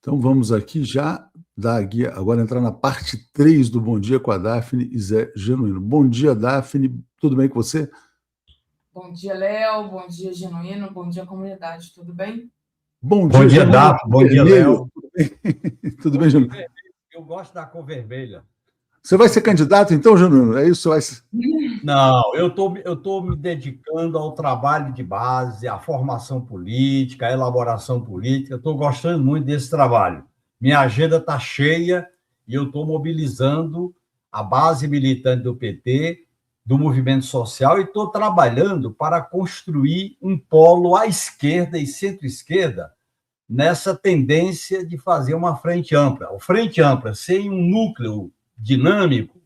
Então vamos aqui já dar aqui, agora entrar na parte 3 do Bom Dia com a Daphne e Zé Genuíno. Bom dia, Daphne. Tudo bem com você? Bom dia, Léo. Bom dia, Genuíno. Bom dia, comunidade. Tudo bem? Bom dia, dia, Daphne. Bom dia, Léo. Tudo bem, Genuíno? Eu gosto da cor vermelha. Você vai ser candidato, então, Genuíno? É isso? Não, eu tô me dedicando ao trabalho de base, à formação política, à elaboração política. Estou gostando muito desse trabalho. Minha agenda está cheia e eu estou mobilizando a base militante do PT, do movimento social, e estou trabalhando para construir um polo à esquerda e centro-esquerda nessa tendência de fazer uma frente ampla. A frente ampla, sem um núcleo dinâmico,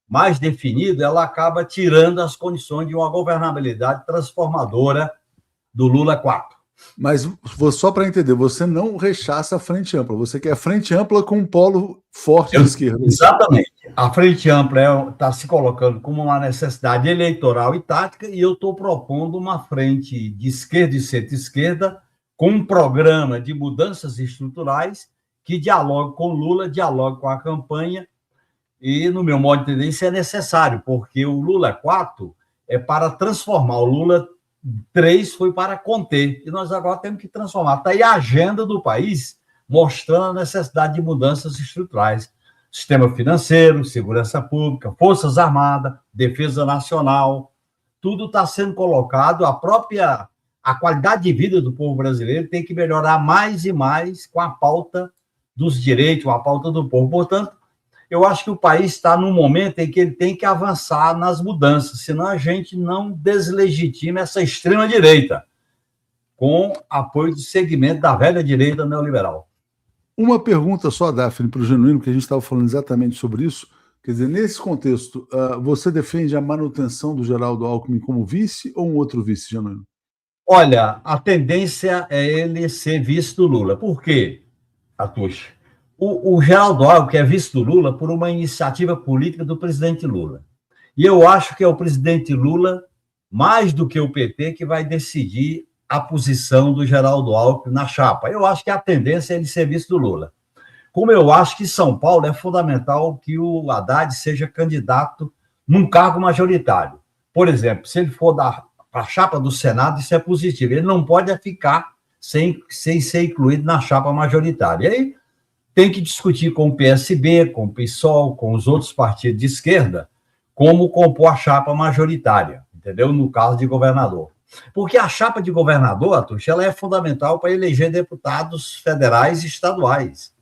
mais definido, ela acaba tirando as condições de uma governabilidade transformadora do Lula 4. Mas, só para entender, você não rechaça a frente ampla, você quer a frente ampla com um polo forte de esquerda. Exatamente. A frente ampla está se colocando como uma necessidade eleitoral e tática, e eu estou propondo uma frente de esquerda e centro-esquerda com um programa de mudanças estruturais que dialogue com Lula, dialogue com a campanha. E, no meu modo de entender, isso é necessário, porque o Lula 4 é para transformar, o Lula 3 foi para conter, e nós agora temos que transformar. Está aí a agenda do país mostrando a necessidade de mudanças estruturais. Sistema financeiro, segurança pública, Forças Armadas, Defesa Nacional, tudo está sendo colocado, a qualidade de vida do povo brasileiro tem que melhorar mais e mais com a pauta dos direitos, com a pauta do povo. Portanto, eu acho que o país está num momento em que ele tem que avançar nas mudanças, senão a gente não deslegitima essa extrema-direita, com apoio do segmento da velha direita neoliberal. Uma pergunta só, Daphne, para o Genuíno, que a gente estava falando exatamente sobre isso. Quer dizer, nesse contexto, você defende a manutenção do Geraldo Alckmin como vice ou um outro vice, Genuíno? Olha, a tendência é ele ser vice do Lula. Por quê, Atush? O Geraldo Alckmin é vice do Lula por uma iniciativa política do presidente Lula. E eu acho que é o presidente Lula, mais do que o PT, que vai decidir a posição do Geraldo Alckmin na chapa. Eu acho que a tendência é ele ser vice do Lula. Como eu acho que São Paulo é fundamental que o Haddad seja candidato num cargo majoritário. Por exemplo, se ele for para a chapa do Senado, isso é positivo. Ele não pode ficar sem ser incluído na chapa majoritária. E aí, tem que discutir com o PSB, com o PSOL, com os outros partidos de esquerda, como compor a chapa majoritária, entendeu? No caso de governador. Porque a chapa de governador, Atush, ela é fundamental para eleger deputados federais e estaduais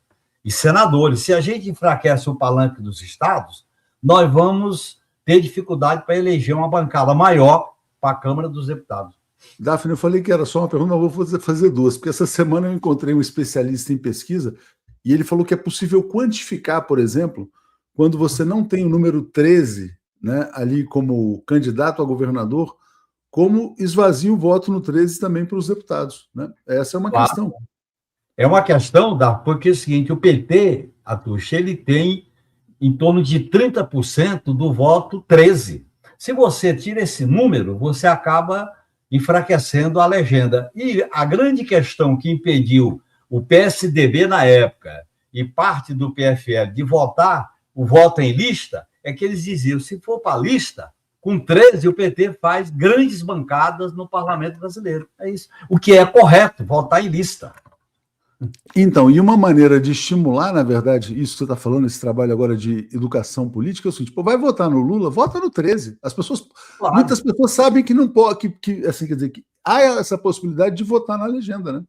e senadores. Se a gente enfraquece o palanque dos estados, nós vamos ter dificuldade para eleger uma bancada maior para a Câmara dos Deputados. Daphne, eu falei que era só uma pergunta, mas vou fazer duas, porque essa semana eu encontrei um especialista em pesquisa e ele falou que é possível quantificar, por exemplo, quando você não tem o número 13, né, ali como candidato a governador, como esvazia o voto no 13 também para os deputados. Né? Essa é uma questão. É uma questão, porque é o seguinte, o PT, Atush, ele tem em torno de 30% do voto 13. Se você tira esse número, você acaba enfraquecendo a legenda. E a grande questão que impediu o PSDB na época e parte do PFL de votar o voto em lista é que eles diziam, se for para lista, com 13 o PT faz grandes bancadas no parlamento brasileiro. É isso. O que é correto, votar em lista. Então, e uma maneira de estimular, na verdade, isso que você está falando, esse trabalho agora de educação política, é o seguinte, vai votar no Lula, vota no 13. As pessoas, claro. Muitas pessoas sabem que não pode, assim, quer dizer, que há essa possibilidade de votar na legenda, né?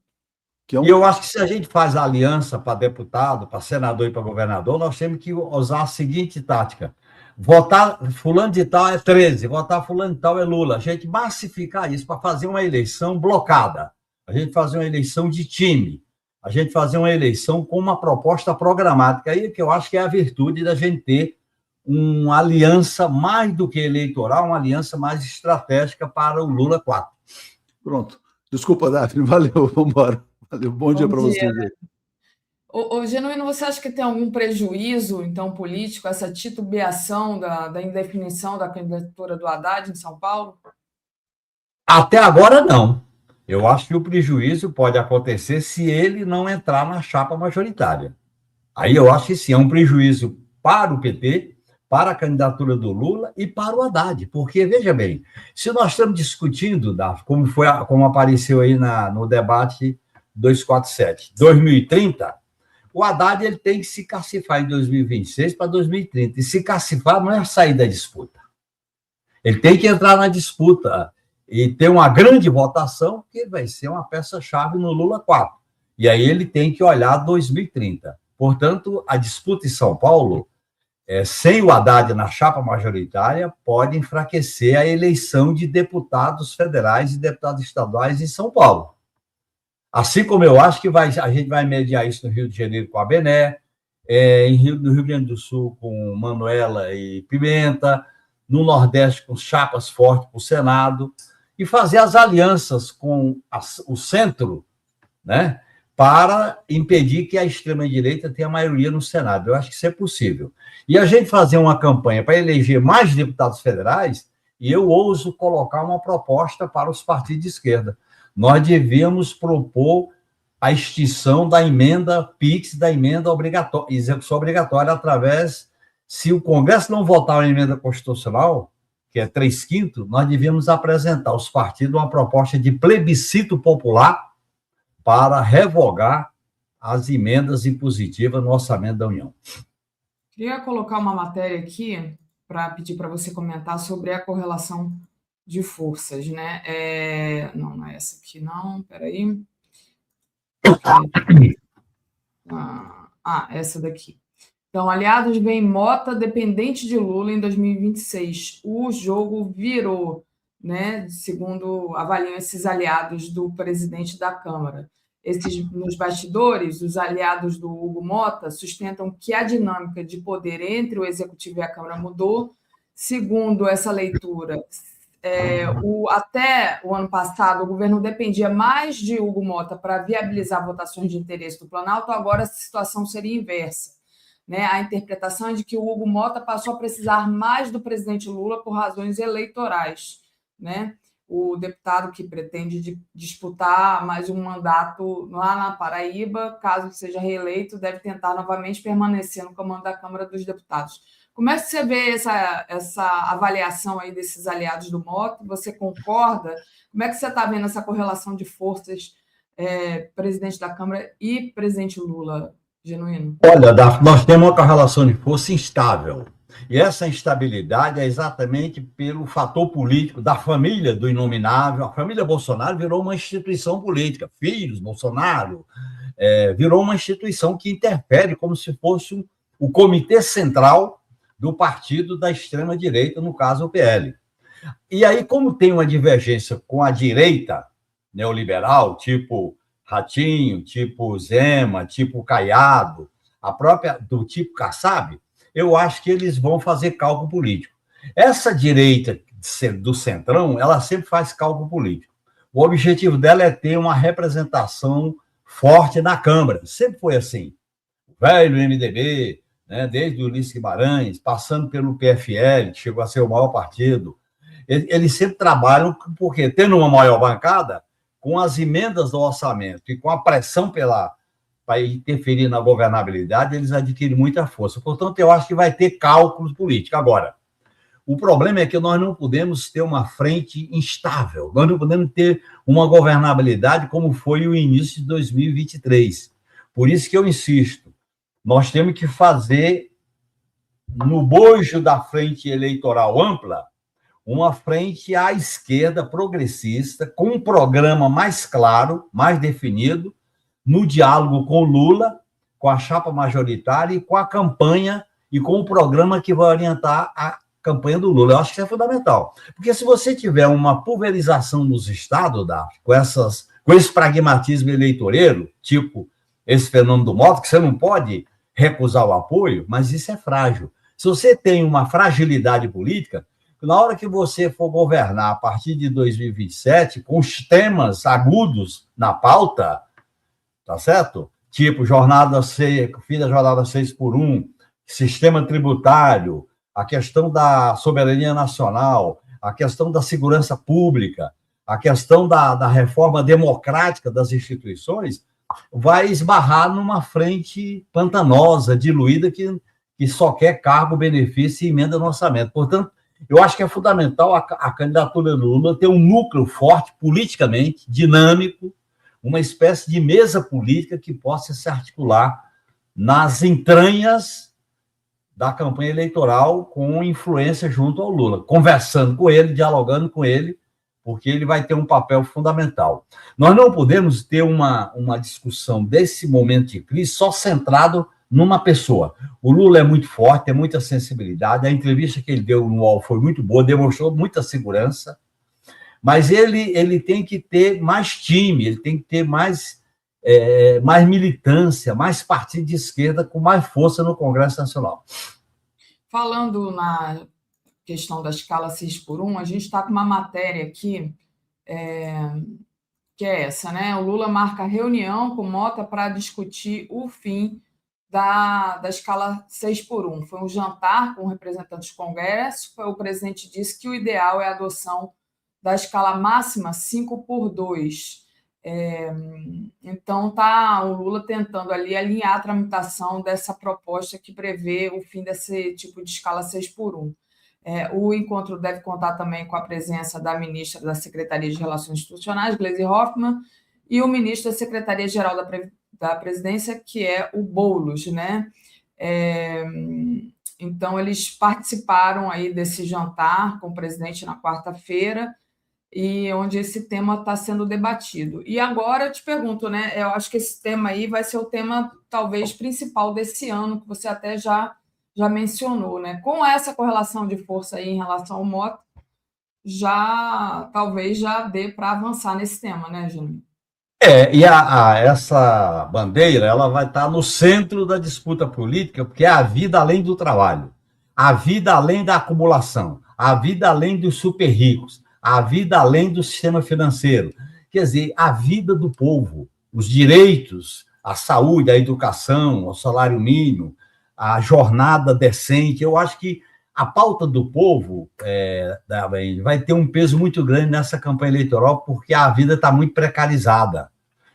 E eu acho que se a gente faz aliança para deputado, para senador e para governador, nós temos que usar a seguinte tática. Votar fulano de tal é 13, votar fulano de tal é Lula. A gente massificar isso para fazer uma eleição blocada. A gente fazer uma eleição de time. A gente fazer uma eleição com uma proposta programática. Aí que eu acho que é a virtude da gente ter uma aliança mais do que eleitoral, uma aliança mais estratégica para o Lula 4. Pronto. Desculpa, Daphne. Valeu, vamos embora. Valeu, bom dia para vocês. Ô, Genuíno, você acha que tem algum prejuízo, então, político, essa titubeação da indefinição da candidatura do Haddad em São Paulo? Até agora, não. Eu acho que o prejuízo pode acontecer se ele não entrar na chapa majoritária. Aí eu acho que sim, é um prejuízo para o PT, para a candidatura do Lula e para o Haddad. Porque, veja bem, se nós estamos discutindo, como apareceu aí no debate 247, 2030, o Haddad ele tem que se cacifar em 2026 para 2030. E se cacifar não é sair da disputa. Ele tem que entrar na disputa e ter uma grande votação, que vai ser uma peça-chave no Lula 4. E aí ele tem que olhar 2030. Portanto, a disputa em São Paulo, sem o Haddad na chapa majoritária, pode enfraquecer a eleição de deputados federais e deputados estaduais em São Paulo. Assim como eu acho que a gente vai mediar isso no Rio de Janeiro com a Bené, no Rio Grande do Sul com Manuela e Pimenta, no Nordeste com chapas fortes para o Senado, e fazer as alianças com o centro, né, para impedir que a extrema-direita tenha maioria no Senado. Eu acho que isso é possível. E a gente fazer uma campanha para eleger mais deputados federais, e eu ouso colocar uma proposta para os partidos de esquerda. Nós devíamos propor a extinção da emenda PIX, da emenda execução obrigatória, através, se o Congresso não votar uma emenda constitucional, que é 3/5, nós devíamos apresentar aos partidos uma proposta de plebiscito popular para revogar as emendas impositivas no orçamento da União. Queria colocar uma matéria aqui para pedir para você comentar sobre a correlação de forças, né? Não é essa aqui, não. Peraí. Essa daqui. Então, aliados veem Mota dependente de Lula em 2026. O jogo virou, né? Segundo avaliam esses aliados do presidente da Câmara. Nos bastidores, os aliados do Hugo Mota sustentam que a dinâmica de poder entre o Executivo e a Câmara mudou. Segundo essa leitura, até o ano passado, o governo dependia mais de Hugo Mota para viabilizar votações de interesse do Planalto, agora a situação seria inversa. Né? A interpretação é de que o Hugo Mota passou a precisar mais do presidente Lula por razões eleitorais. Né? O deputado que pretende disputar mais um mandato lá na Paraíba, caso seja reeleito, deve tentar novamente permanecer no comando da Câmara dos Deputados. Como é que você vê essa avaliação aí desses aliados do Mota? Você concorda? Como é que você está vendo essa correlação de forças, presidente da Câmara e presidente Lula, Genuíno? Olha, nós temos uma correlação de força instável. E essa instabilidade é exatamente pelo fator político da família do inominável. A família Bolsonaro virou uma instituição política. Filhos Bolsonaro virou uma instituição que interfere como se fosse o comitê central do partido da extrema-direita, no caso o PL. E aí, como tem uma divergência com a direita neoliberal, tipo Ratinho, tipo Zema, tipo Caiado, a própria do tipo Kassab, eu acho que eles vão fazer cálculo político. Essa direita do centrão, ela sempre faz cálculo político. O objetivo dela é ter uma representação forte na Câmara. Sempre foi assim. O velho MDB, né, desde o Ulisses Guimarães, passando pelo PFL, que chegou a ser o maior partido, eles sempre trabalham, porque tendo uma maior bancada, com as emendas do orçamento e com a pressão para interferir na governabilidade, eles adquirem muita força. Portanto, eu acho que vai ter cálculos políticos. Agora, o problema é que nós não podemos ter uma frente instável, nós não podemos ter uma governabilidade como foi o início de 2023. Por isso que eu insisto, nós temos que fazer, no bojo da frente eleitoral ampla, uma frente à esquerda progressista, com um programa mais claro, mais definido, no diálogo com Lula, com a chapa majoritária e com a campanha e com o programa que vai orientar a campanha do Lula. Eu acho que isso é fundamental. Porque se você tiver uma pulverização nos estados, com esse pragmatismo eleitoreiro, tipo esse fenômeno do Mota, que você não pode recusar o apoio, mas isso é frágil. Se você tem uma fragilidade política, na hora que você for governar a partir de 2027, com os temas agudos na pauta, tá certo? Tipo jornada 6, fim da jornada 6x1, sistema tributário, a questão da soberania nacional, a questão da segurança pública, a questão da reforma democrática das instituições vai esbarrar numa frente pantanosa, diluída, que só quer cargo, benefício e emenda no orçamento. Portanto, eu acho que é fundamental a candidatura do Lula ter um núcleo forte, politicamente, dinâmico, uma espécie de mesa política que possa se articular nas entranhas da campanha eleitoral com influência junto ao Lula, conversando com ele, dialogando com ele, porque ele vai ter um papel fundamental. Nós não podemos ter uma discussão desse momento de crise só centrado numa pessoa. O Lula é muito forte, tem muita sensibilidade, a entrevista que ele deu no UOL foi muito boa, demonstrou muita segurança, mas ele tem que ter mais time, ele tem que ter mais militância, mais partido de esquerda com mais força no Congresso Nacional. Falando na questão da escala 6x1, a gente está com uma matéria aqui, que é essa, né? O Lula marca reunião com Mota para discutir o fim da escala 6x1. Foi um jantar com representantes do Congresso, o presidente disse que o ideal é a adoção da escala máxima 5x2. Então, está o Lula tentando ali alinhar a tramitação dessa proposta que prevê o fim desse tipo de escala 6x1. O encontro deve contar também com a presença da ministra da Secretaria de Relações Institucionais, Gleisi Hoffmann, e o ministro da Secretaria-Geral da Presidência, que é o Boulos, né? Então, eles participaram aí desse jantar com o presidente na quarta-feira, e onde esse tema está sendo debatido. E agora eu te pergunto, né? Eu acho que esse tema aí vai ser o tema, talvez, principal desse ano, que você até já mencionou, né? Com essa correlação de força aí em relação ao Mota, talvez já dê para avançar nesse tema, né, Júnior? E essa bandeira ela vai estar no centro da disputa política, porque é a vida além do trabalho, a vida além da acumulação, a vida além dos super ricos, a vida além do sistema financeiro. Quer dizer, a vida do povo, os direitos, a saúde, a educação, o salário mínimo, a jornada decente. Eu acho que a pauta do povo vai ter um peso muito grande nessa campanha eleitoral, porque a vida está muito precarizada,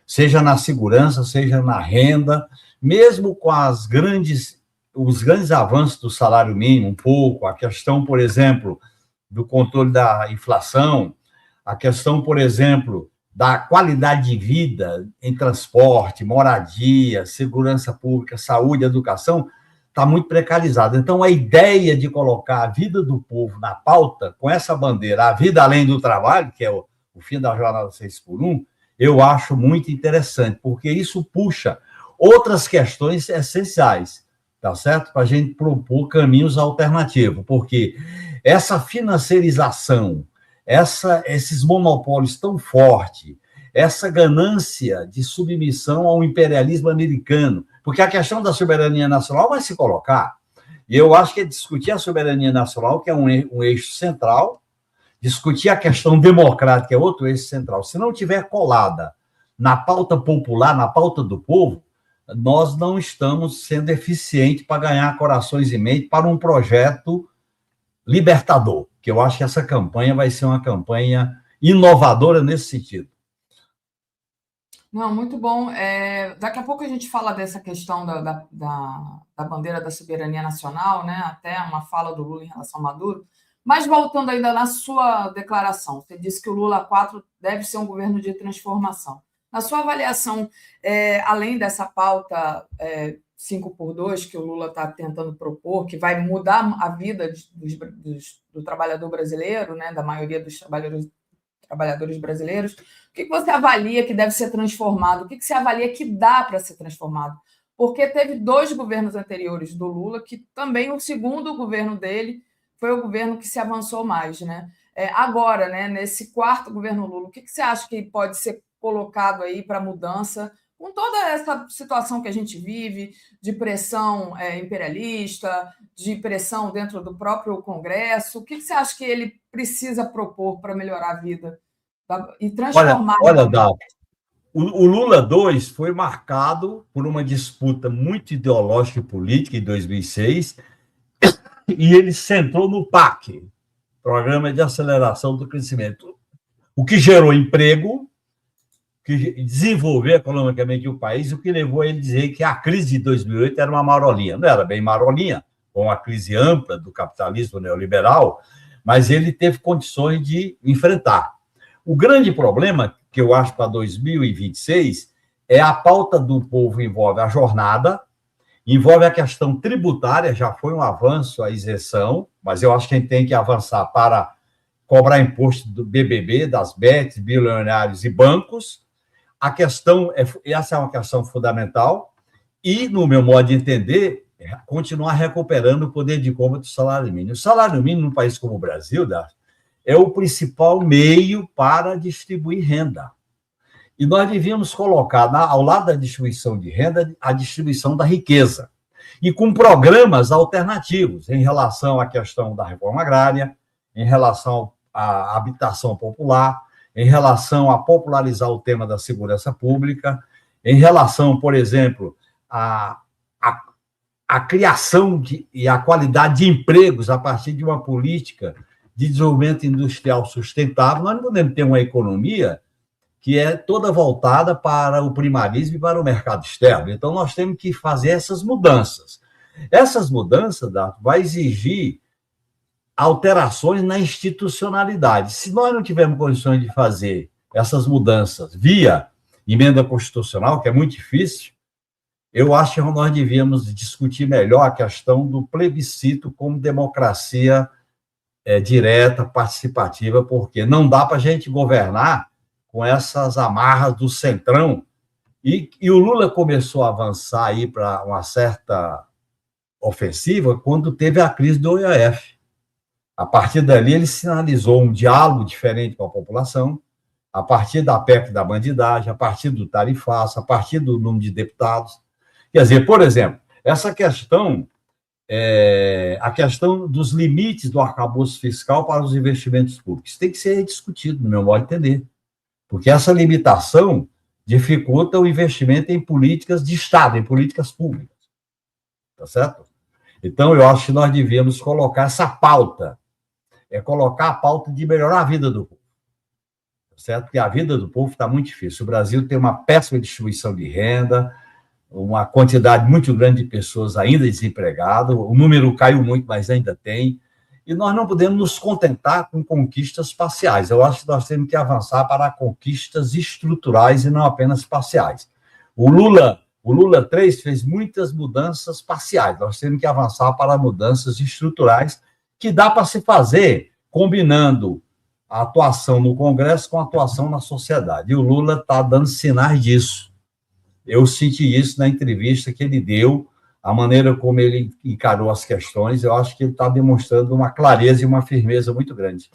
seja na segurança, seja na renda, mesmo com os grandes avanços do salário mínimo, um pouco, a questão, por exemplo, do controle da inflação, a questão, por exemplo, da qualidade de vida em transporte, moradia, segurança pública, saúde, educação, está muito precarizada. Então, a ideia de colocar a vida do povo na pauta, com essa bandeira, a vida além do trabalho, que é o fim da jornada 6x1, eu acho muito interessante, porque isso puxa outras questões essenciais, tá certo? Para a gente propor caminhos alternativos, porque essa financiarização, esses monopólios tão fortes, essa ganância de submissão ao imperialismo americano, porque a questão da soberania nacional vai se colocar, e eu acho que é discutir a soberania nacional, que é um eixo central, discutir a questão democrática, que é outro eixo central. Se não tiver colada na pauta popular, na pauta do povo, nós não estamos sendo eficientes para ganhar corações e mentes para um projeto libertador, que eu acho que essa campanha vai ser uma campanha inovadora nesse sentido. Não, muito bom. Daqui a pouco a gente fala dessa questão da bandeira da soberania nacional, né? Até uma fala do Lula em relação ao Maduro. Mas voltando ainda na sua declaração, você disse que o Lula 4 deve ser um governo de transformação. Na sua avaliação, além dessa pauta 5x2 que o Lula está tentando propor, que vai mudar a vida do trabalhador brasileiro, né, da maioria dos trabalhadores brasileiros, o que você avalia que deve ser transformado? O que você avalia que dá para ser transformado? Porque teve 2 governos anteriores do Lula, que também o segundo governo dele foi o governo que se avançou mais, né? Agora, né, nesse 4º governo Lula, o que você acha que pode ser colocado aí para mudança, com toda essa situação que a gente vive, de pressão imperialista, de pressão dentro do próprio Congresso? O que você acha que ele precisa propor para melhorar a vida e transformar? Olha, Dalton, o Lula 2 foi marcado por uma disputa muito ideológica e política em 2006, e ele centrou no PAC, Programa de Aceleração do Crescimento. o que gerou emprego, que desenvolveu economicamente o país, o que levou a ele dizer que a crise de 2008 era uma marolinha. Não era bem marolinha, com uma crise ampla do capitalismo neoliberal, mas ele teve condições de enfrentar. O grande problema, que eu acho para 2026, é a pauta do povo envolve a jornada, envolve a questão tributária, já foi um avanço a isenção, mas eu acho que a gente tem que avançar para cobrar imposto do BBB, das bets, bilionários e bancos. Essa é uma questão fundamental, e, no meu modo de entender, continuar recuperando o poder de compra do salário mínimo. O salário mínimo, num país como o Brasil, é o principal meio para distribuir renda. E nós devíamos colocar, ao lado da distribuição de renda, a distribuição da riqueza. E com programas alternativos em relação à questão da reforma agrária, em relação à habitação popular, em relação a popularizar o tema da segurança pública, em relação, por exemplo, à criação e à qualidade de empregos a partir de uma política de desenvolvimento industrial sustentável. Nós não podemos ter uma economia que é toda voltada para o primarismo e para o mercado externo. Então, nós temos que fazer essas mudanças. Essas mudanças, vai exigir alterações na institucionalidade. Se nós não tivermos condições de fazer essas mudanças via emenda constitucional, que é muito difícil, eu acho que nós devíamos discutir melhor a questão do plebiscito como democracia direta, participativa, porque não dá para a gente governar com essas amarras do centrão. E o Lula começou a avançar aí para uma certa ofensiva quando teve a crise do IOF. A partir dali, ele sinalizou um diálogo diferente com a população, a partir da PEC da bandidagem, a partir do tarifaço, a partir do número de deputados. Quer dizer, por exemplo, essa questão, a questão dos limites do arcabouço fiscal para os investimentos públicos, tem que ser discutido, no meu modo de entender, porque essa limitação dificulta o investimento em políticas de Estado, em políticas públicas. Tá certo? Então, eu acho que nós devíamos colocar essa pauta, colocar a pauta de melhorar a vida do povo. Tá certo? Porque a vida do povo está muito difícil. O Brasil tem uma péssima distribuição de renda, uma quantidade muito grande de pessoas ainda desempregadas, o número caiu muito, mas ainda tem, e nós não podemos nos contentar com conquistas parciais. Eu acho que nós temos que avançar para conquistas estruturais e não apenas parciais. O Lula 3 fez muitas mudanças parciais, nós temos que avançar para mudanças estruturais que dá para se fazer combinando a atuação no Congresso com a atuação na sociedade. E o Lula está dando sinais disso. Eu senti isso na entrevista que ele deu, a maneira como ele encarou as questões. Eu acho que ele está demonstrando uma clareza e uma firmeza muito grande.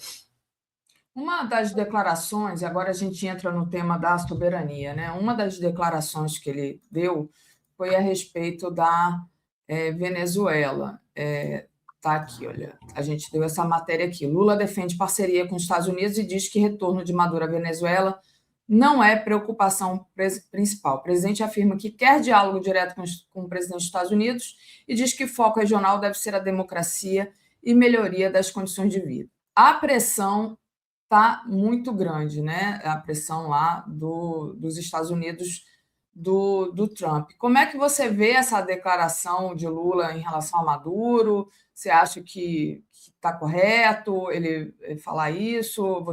Uma das declarações, e agora a gente entra no tema da soberania, né? Uma das declarações que ele deu foi a respeito da Venezuela. Está aqui, olha, a gente deu essa matéria aqui. Lula defende parceria com os Estados Unidos e diz que retorno de Maduro à Venezuela não é preocupação principal. O presidente afirma que quer diálogo direto com o presidente dos Estados Unidos e diz que o foco regional deve ser a democracia e melhoria das condições de vida. A pressão está muito grande, né? A pressão lá dos Estados Unidos do Trump. Como é que você vê essa declaração de Lula em relação a Maduro? Você acha que está correto ele falar isso?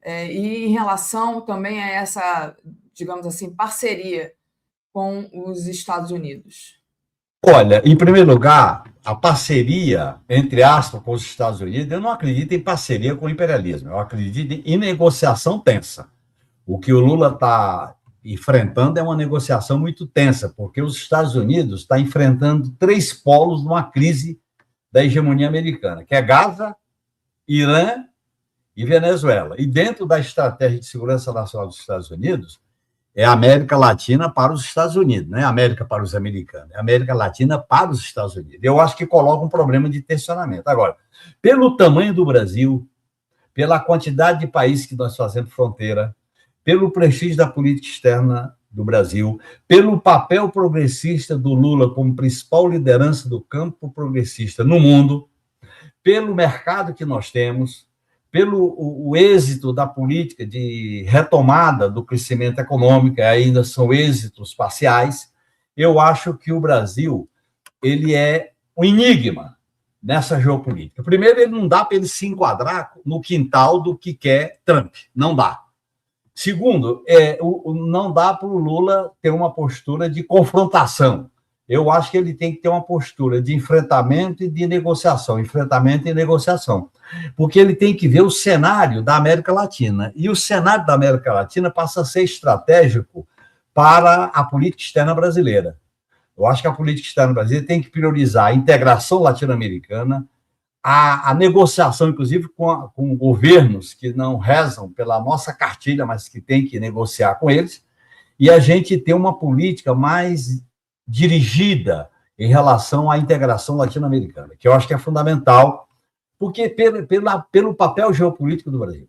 E em relação também a essa, digamos assim, parceria com os Estados Unidos? Olha, em primeiro lugar, a parceria, entre aspas, com os Estados Unidos, eu não acredito em parceria com o imperialismo, eu acredito em negociação tensa. O que o Lula está enfrentando é uma negociação muito tensa, porque os Estados Unidos estão enfrentando 3 polos numa crise da hegemonia americana, que é Gaza, Irã e Venezuela. E dentro da estratégia de segurança nacional dos Estados Unidos, é a América Latina para os Estados Unidos, não é a América para os americanos, é a América Latina para os Estados Unidos. Eu acho que coloca um problema de tensionamento. Agora, pelo tamanho do Brasil, pela quantidade de países que nós fazemos fronteira, pelo prestígio da política externa do Brasil, pelo papel progressista do Lula como principal liderança do campo progressista no mundo, pelo mercado que nós temos, pelo o êxito da política de retomada do crescimento econômico, ainda são êxitos parciais, eu acho que o Brasil ele é um enigma nessa geopolítica. Primeiro, ele não dá para ele se enquadrar no quintal do que quer Trump, não dá. Segundo, não dá para o Lula ter uma postura de confrontação. Eu acho que ele tem que ter uma postura de enfrentamento e de negociação, enfrentamento e negociação, porque ele tem que ver o cenário da América Latina, e o cenário da América Latina passa a ser estratégico para a política externa brasileira. Eu acho que a política externa brasileira tem que priorizar a integração latino-americana, a negociação, inclusive, com governos que não rezam pela nossa cartilha, mas que tem que negociar com eles, e a gente ter uma política mais dirigida em relação à integração latino-americana, que eu acho que é fundamental, porque pelo papel geopolítico do Brasil.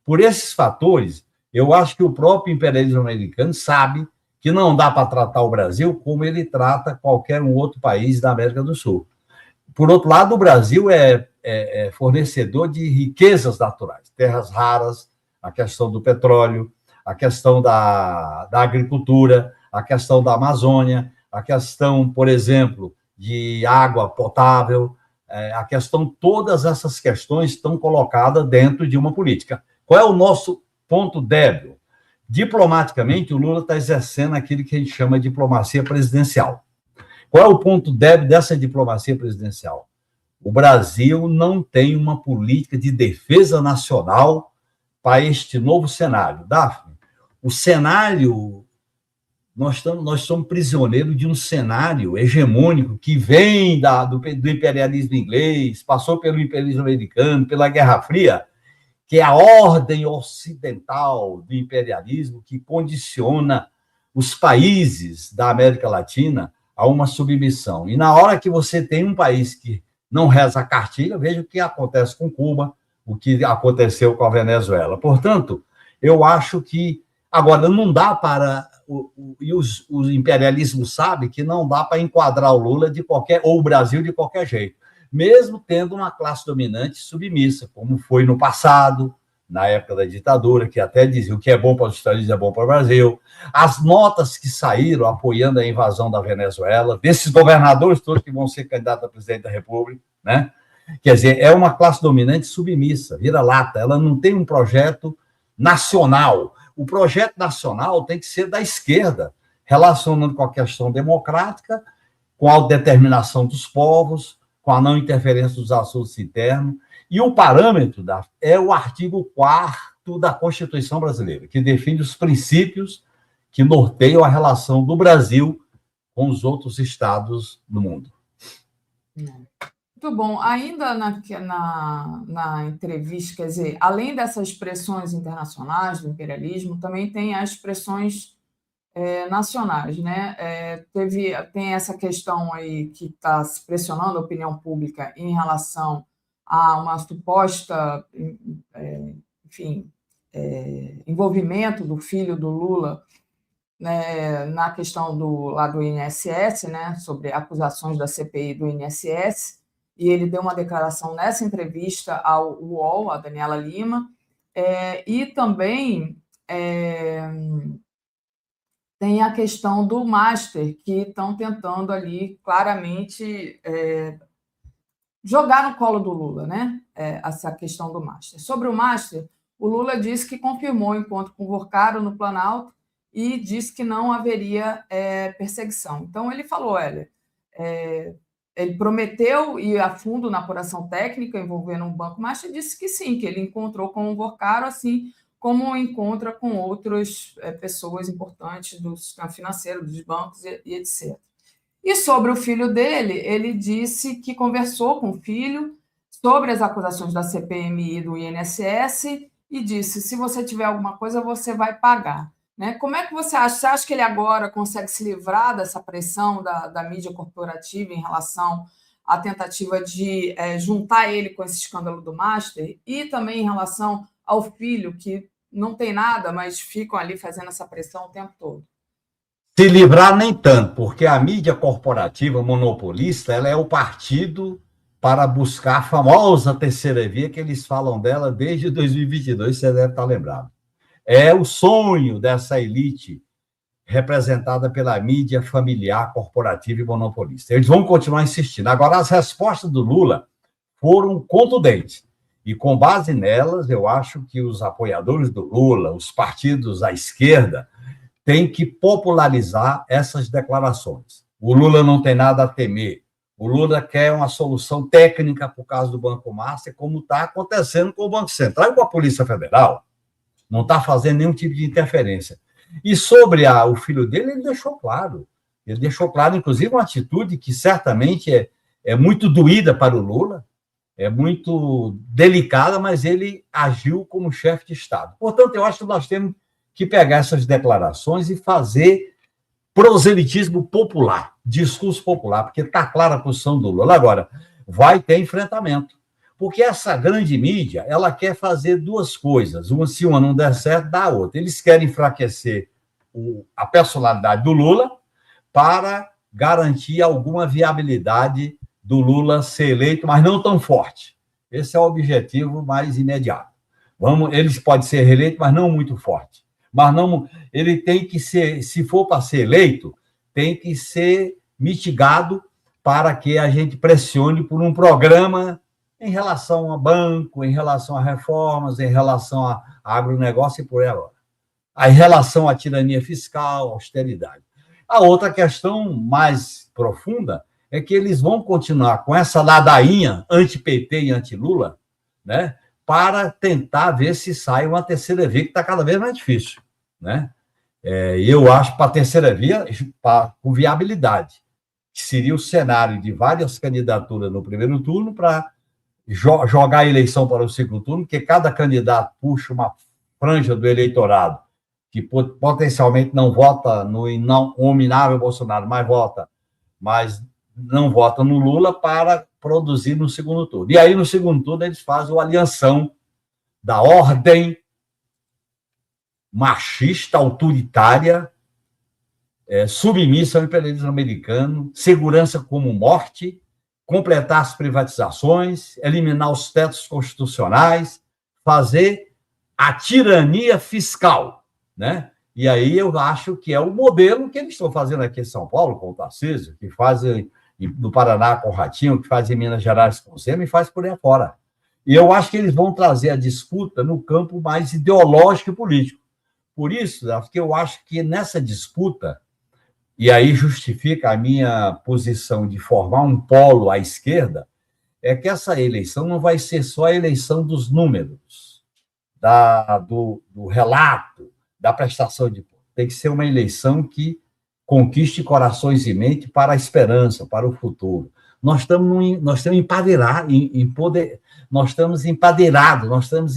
Por esses fatores, eu acho que o próprio imperialismo americano sabe que não dá para tratar o Brasil como ele trata qualquer um outro país da América do Sul. Por outro lado, o Brasil é fornecedor de riquezas naturais, terras raras, a questão do petróleo, a questão da agricultura, a questão da Amazônia, a questão, por exemplo, de água potável, a questão, todas essas questões estão colocadas dentro de uma política. Qual é o nosso ponto débil? Diplomaticamente, o Lula está exercendo aquilo que a gente chama de diplomacia presidencial. Qual é o ponto débil dessa diplomacia presidencial? O Brasil não tem uma política de defesa nacional para este novo cenário. Daphne, o cenário, nós somos prisioneiros de um cenário hegemônico que vem do imperialismo inglês, passou pelo imperialismo americano, pela Guerra Fria, que é a ordem ocidental do imperialismo que condiciona os países da América Latina a uma submissão. E na hora que você tem um país que não reza a cartilha, veja o que acontece com Cuba, o que aconteceu com a Venezuela. Portanto, eu acho que agora não dá para... E os imperialismos sabem que não dá para enquadrar o Lula ou o Brasil de qualquer jeito, mesmo tendo uma classe dominante submissa, como foi no passado, na época da ditadura, que até dizia o que é bom para os Estados Unidos é bom para o Brasil. As notas que saíram apoiando a invasão da Venezuela, desses governadores todos que vão ser candidatos a presidente da República, né? Quer dizer, é uma classe dominante submissa, vira-lata, ela não tem um projeto nacional. O projeto nacional tem que ser da esquerda, relacionando com a questão democrática, com a autodeterminação dos povos, com a não interferência dos assuntos internos. E o parâmetro é o artigo 4º da Constituição brasileira, que define os princípios que norteiam a relação do Brasil com os outros estados do mundo. Muito bom. Ainda na entrevista, quer dizer, além dessas expressões internacionais do imperialismo, também tem as expressões nacionais, né? Tem essa questão aí que está se pressionando a opinião pública em relação a uma suposta, envolvimento do filho do Lula, né, na questão do INSS, né, sobre acusações da CPI do INSS, e ele deu uma declaração nessa entrevista ao UOL, a Daniela Lima, e também tem a questão do Master, que estão tentando ali claramente jogar no colo do Lula, né? Essa questão do Master. Sobre o Master, o Lula disse que confirmou o encontro com o Vorcaro no Planalto e disse que não haveria perseguição. Então, ele falou, olha, ele prometeu ir a fundo na apuração técnica envolvendo o Banco Master e disse que sim, que ele encontrou com o Vorcaro, assim como encontra com outras pessoas importantes do sistema financeiro, dos bancos e etc. E sobre o filho dele, ele disse que conversou com o filho sobre as acusações da CPMI e do INSS e disse, se você tiver alguma coisa, você vai pagar. Né? Como é que você acha? Você acha que ele agora consegue se livrar dessa pressão da mídia corporativa em relação à tentativa de juntar ele com esse escândalo do Master e também em relação ao filho, que não tem nada, mas ficam ali fazendo essa pressão o tempo todo? Se livrar nem tanto, porque a mídia corporativa monopolista ela é o partido para buscar a famosa terceira via, que eles falam dela desde 2022, você deve estar lembrado. É o sonho dessa elite representada pela mídia familiar, corporativa e monopolista. Eles vão continuar insistindo. Agora, as respostas do Lula foram contundentes. E, com base nelas, eu acho que os apoiadores do Lula, os partidos à esquerda, têm que popularizar essas declarações. O Lula não tem nada a temer. O Lula quer uma solução técnica por causa do Banco Master, como está acontecendo com o Banco Central e com a Polícia Federal. Não está fazendo nenhum tipo de interferência. E sobre o filho dele, ele deixou claro. Ele deixou claro, inclusive, uma atitude que certamente é muito doída para o Lula, é muito delicada, mas ele agiu como chefe de Estado. Portanto, eu acho que nós temos que pegar essas declarações e fazer proselitismo popular, discurso popular, porque está clara a posição do Lula. Agora, vai ter enfrentamento, porque essa grande mídia, ela quer fazer duas coisas. Se uma não der certo, dá a outra. Eles querem enfraquecer a personalidade do Lula para garantir alguma viabilidade do Lula ser eleito, mas não tão forte. Esse é o objetivo mais imediato. Eles podem ser reeleitos, mas não muito forte. Mas não, ele tem que ser, se for para ser eleito, tem que ser mitigado para que a gente pressione por um programa em relação a banco, em relação a reformas, em relação a agronegócio e por aí agora. Em relação à tirania fiscal, austeridade. A outra questão mais profunda é que eles vão continuar com essa ladainha anti-PT e anti-Lula, né, para tentar ver se sai uma terceira via, que está cada vez mais difícil. Né? Eu acho para a terceira via com viabilidade, que seria o cenário de várias candidaturas no primeiro turno para jogar a eleição para o segundo turno, porque cada candidato puxa uma franja do eleitorado que potencialmente não vota no inominável Bolsonaro, mas não vota no Lula para produzir no segundo turno. E aí, no segundo turno, eles fazem a alianção da ordem machista, autoritária, submissa ao imperialismo americano, segurança como morte, completar as privatizações, eliminar os tetos constitucionais, fazer a tirania fiscal, né? E aí eu acho que é o modelo que eles estão fazendo aqui em São Paulo com o Tarcísio, que fazem no Paraná com o Ratinho, que faz em Minas Gerais com o Zema e faz por aí afora. E eu acho que eles vão trazer a disputa no campo mais ideológico e político. Por isso, porque eu acho que nessa disputa, e aí justifica a minha posição de formar um polo à esquerda, é que essa eleição não vai ser só a eleição dos números, do relato, da prestação de contas. Tem que ser uma eleição que conquiste corações e mente para a esperança, para o futuro. Nós estamos empadeirados, nós estamos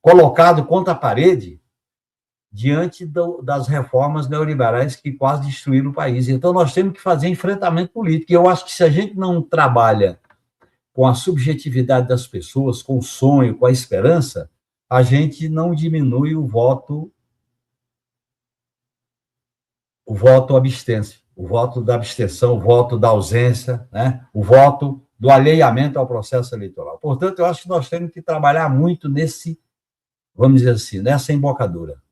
colocados contra a parede diante das reformas neoliberais que quase destruíram o país. Então, nós temos que fazer enfrentamento político. E eu acho que se a gente não trabalha com a subjetividade das pessoas, com o sonho, com a esperança, a gente não diminui o voto abstenção, o voto da abstenção, o voto da ausência, né? O voto do alheiamento ao processo eleitoral. Portanto, eu acho que nós temos que trabalhar muito vamos dizer assim, nessa embocadura.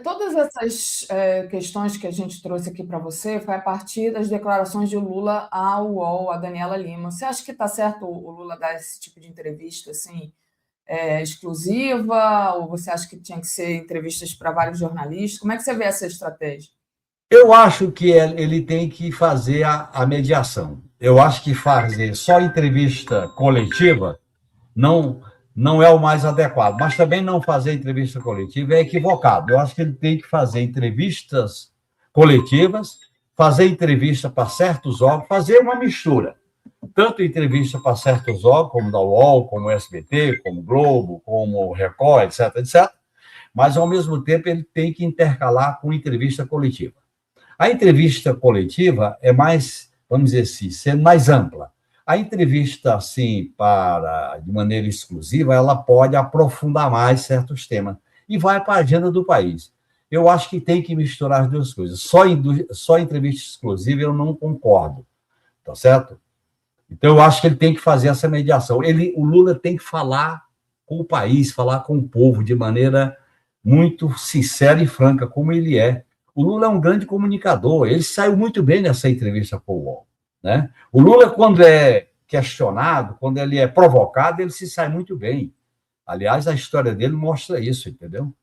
Todas essas questões que a gente trouxe aqui para você foi a partir das declarações de Lula ao UOL, a Daniela Lima. Você acha que está certo o Lula dar esse tipo de entrevista assim, exclusiva, ou você acha que tinha que ser entrevistas para vários jornalistas? Como é que você vê essa estratégia? Eu acho que ele tem que fazer a mediação. Eu acho que fazer só entrevista coletiva não é o mais adequado, mas também não fazer entrevista coletiva é equivocado. Eu acho que ele tem que fazer entrevistas coletivas, fazer entrevista para certos órgãos, fazer uma mistura. Tanto entrevista para certos órgãos, como da UOL, como o SBT, como o Globo, como o Record, etc., etc., mas, ao mesmo tempo, ele tem que intercalar com entrevista coletiva. A entrevista coletiva é mais, vamos dizer assim, sendo mais ampla. A entrevista, assim, de maneira exclusiva, ela pode aprofundar mais certos temas e vai para a agenda do país. Eu acho que tem que misturar as duas coisas. Só entrevista exclusiva eu não concordo. tá certo? Então, eu acho que ele tem que fazer essa mediação. O Lula tem que falar com o país, falar com o povo de maneira muito sincera e franca, como ele é. O Lula é um grande comunicador, ele saiu muito bem nessa entrevista com o UOL, né? O Lula, quando é questionado, quando ele é provocado, ele se sai muito bem. Aliás, a história dele mostra isso, entendeu?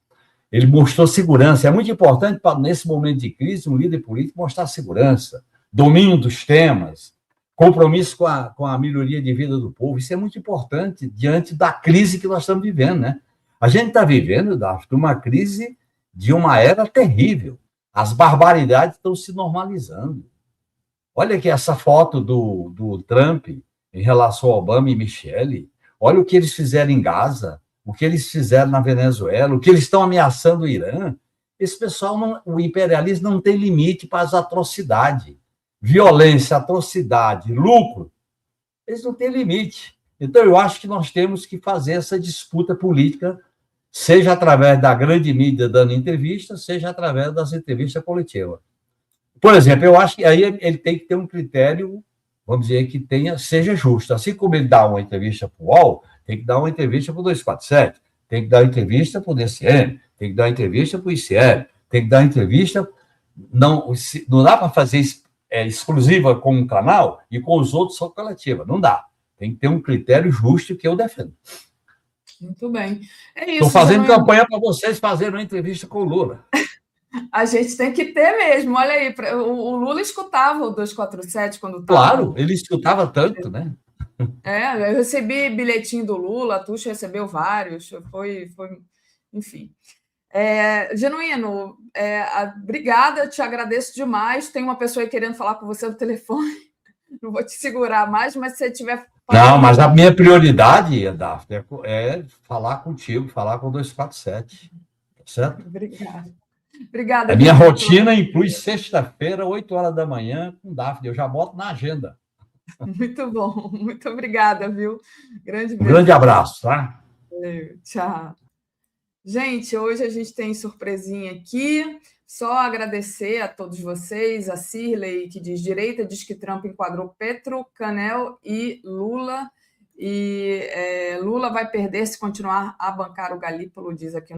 Ele mostrou segurança. É muito importante, nesse momento de crise, um líder político mostrar segurança, domínio dos temas, compromisso com a melhoria de vida do povo. Isso é muito importante diante da crise que nós estamos vivendo, né? A gente está vivendo, Daphne, uma crise de uma era terrível. As barbaridades estão se normalizando. Olha aqui essa foto do Trump em relação a Obama e Michelle. Olha o que eles fizeram em Gaza, o que eles fizeram na Venezuela, o que eles estão ameaçando o Irã. Esse pessoal, o imperialismo não tem limite para as atrocidades. Violência, atrocidade, lucro, eles não têm limite. Então, eu acho que nós temos que fazer essa disputa política, seja através da grande mídia dando entrevista, seja através das entrevistas coletivas. Por exemplo, eu acho que aí ele tem que ter um critério, vamos dizer, que seja justo. Assim como ele dá uma entrevista para o UOL, tem que dar uma entrevista para o 247, tem que dar uma entrevista para o DCM, tem que dar uma entrevista para o ICL, tem que dar uma entrevista... Não dá para fazer exclusiva com um canal e com os outros só coletiva. Não dá. Tem que ter um critério justo que eu defendo. Muito bem. É isso. Estou fazendo campanha para vocês fazerem uma entrevista com o Lula. A gente tem que ter mesmo. Olha aí, o Lula escutava o 247 quando estava... Claro, ele escutava tanto, né? Eu recebi bilhetinho do Lula, a Tuxa recebeu vários, foi enfim. Genuíno, obrigada, te agradeço demais. Tem uma pessoa aí querendo falar com você no telefone, não vou te segurar mais, mas se você tiver... Não, mas a minha prioridade, Daphne, é falar contigo, falar com o 247, certo? Obrigada. A minha rotina inclui sexta-feira, 8 horas da manhã, com Daphne, eu já boto na agenda. Muito bom, muito obrigada, viu? Um grande abraço, tá? Valeu, tchau. Gente, hoje a gente tem surpresinha aqui. Só agradecer a todos vocês, a Cirlei, que diz: direita diz que Trump enquadrou Petro, Canel e Lula. E Lula vai perder se continuar a bancar o Galípolo, diz aqui.